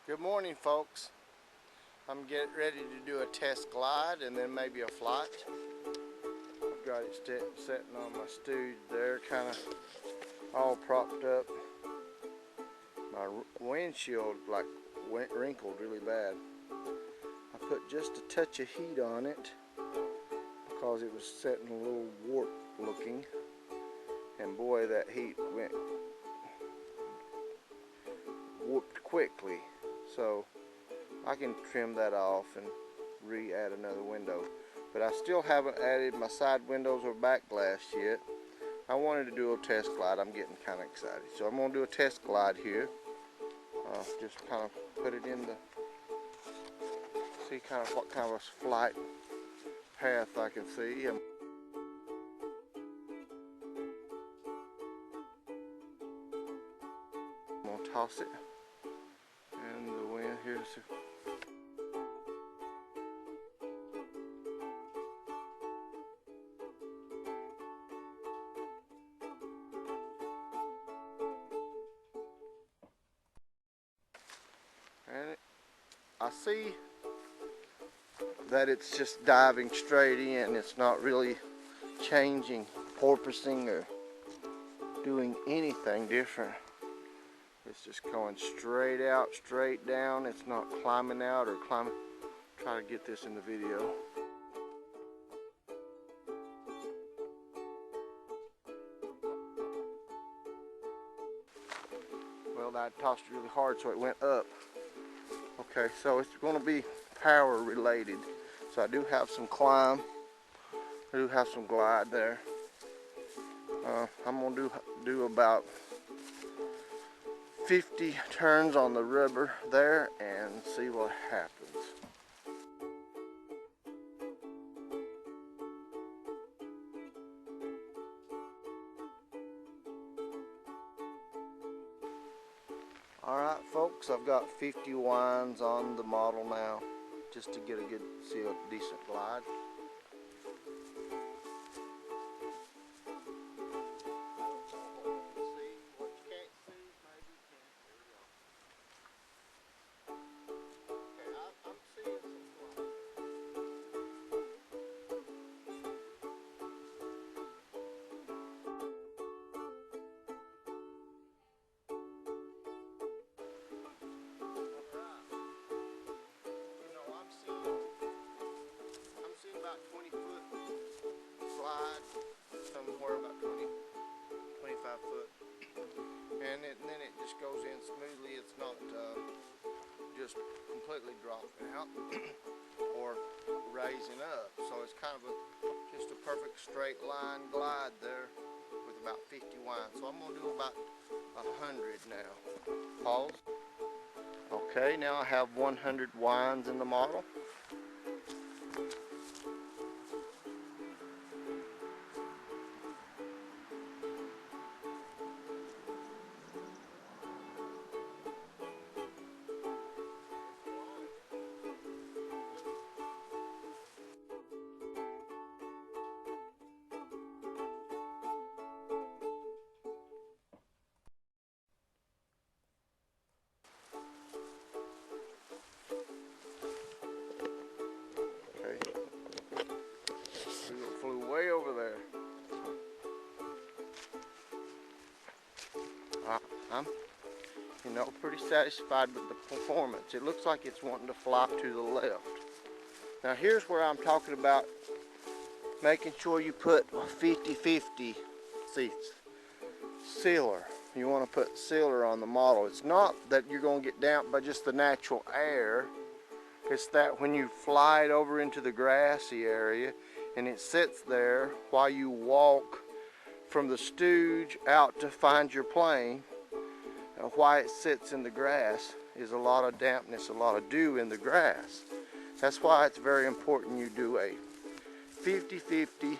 Good morning, folks. I'm getting ready to do a test glide and then maybe a flight. I've got it sitting on my stooge there, kind of all propped up. My windshield wrinkled really bad. I put just a touch of heat on it because it was setting a little warped looking, and boy, that heat went warped quickly. So I can trim that off and re-add another window. But I still haven't added my side windows or back glass yet. I wanted to do a test glide. I'm getting kind of excited. So I'm going to do a test glide here. Just kind of put it in the, see kind of what kind of a flight path I can see. I'm going to toss it. And the wind here's and I see that it's just diving straight in. It's not really changing, porpoising, or doing anything different. It's just going straight out, straight down. It's not climbing out or climbing. Try to get this in the video. Well, I tossed it really hard, so it went up. Okay, so it's going to be power related. So I do have some climb. I do have some glide there. I'm going to do about 50 turns on the rubber there and see what happens. Alright folks, I've got 50 winds on the model now, just to get a decent glide. About 20-foot slide, somewhere about 20, 25 foot, and then it just goes in smoothly. It's not just completely dropping out or raising up, so it's kind of just a perfect straight line glide there with about 50 winds. So I'm going to do about 100 now. Pause. Okay, now I have 100 winds in the model. Flew way over there. I'm, pretty satisfied with the performance. It looks like it's wanting to fly to the left. Now here's where I'm talking about making sure you put 50-50 seats. Sealer. You want to put sealer on the model. It's not that you're going to get damped by just the natural air. It's that when you fly it over into the grassy area and it sits there while you walk from the stooge out to find your plane, why it sits in the grass is a lot of dampness, a lot of dew in the grass. That's why it's very important you do a 50-50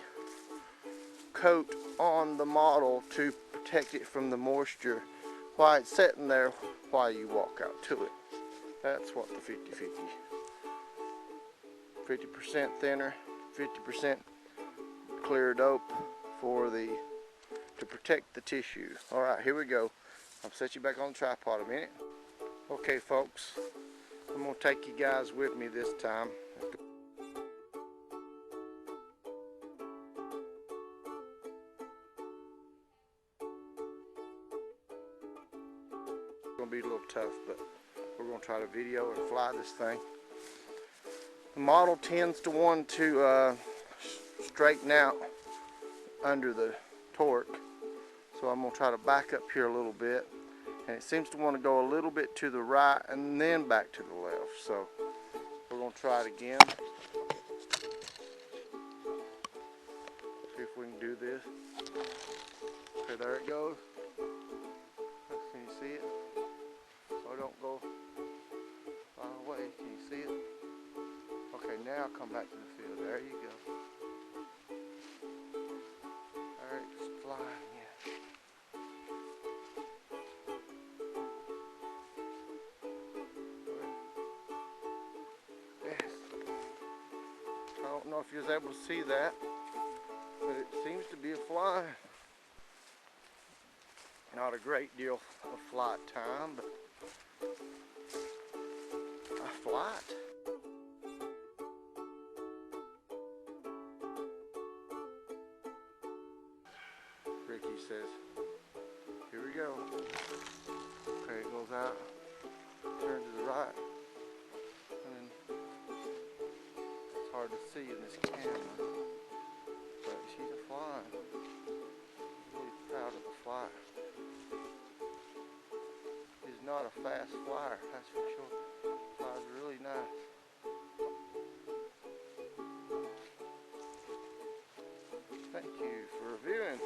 coat on the model to protect it from the moisture while it's sitting there while you walk out to it. That's what the 50-50. 50% thinner, 50% clear dope to protect the tissue. Alright, here we go. I'll set you back on the tripod a minute. Okay folks, I'm going to take you guys with me this time. It's going to be a little tough, but we're going to try to video and fly this thing. The model tends to want to straighten out under the torque, so I'm going to try to back up here a little bit, and it seems to want to go a little bit to the right and then back to the left, so we're going to try it again. See if we can do this. Okay, there it goes. Can you see it? Oh, don't go far away. Can you see it? Okay, now come back to the field. There you go. Alright, just fly again. Yes. I don't know if you was able to see that, but it seems to be a flying. Not a great deal of flight time, but a flight. Ricky says, here we go. Okay, it goes out, turn to the right, and then it's hard to see in this camera, but she's a flying. Really proud of the flyer. She's not a fast flyer, that's for sure. Flies really nice. Thank you for reviewing.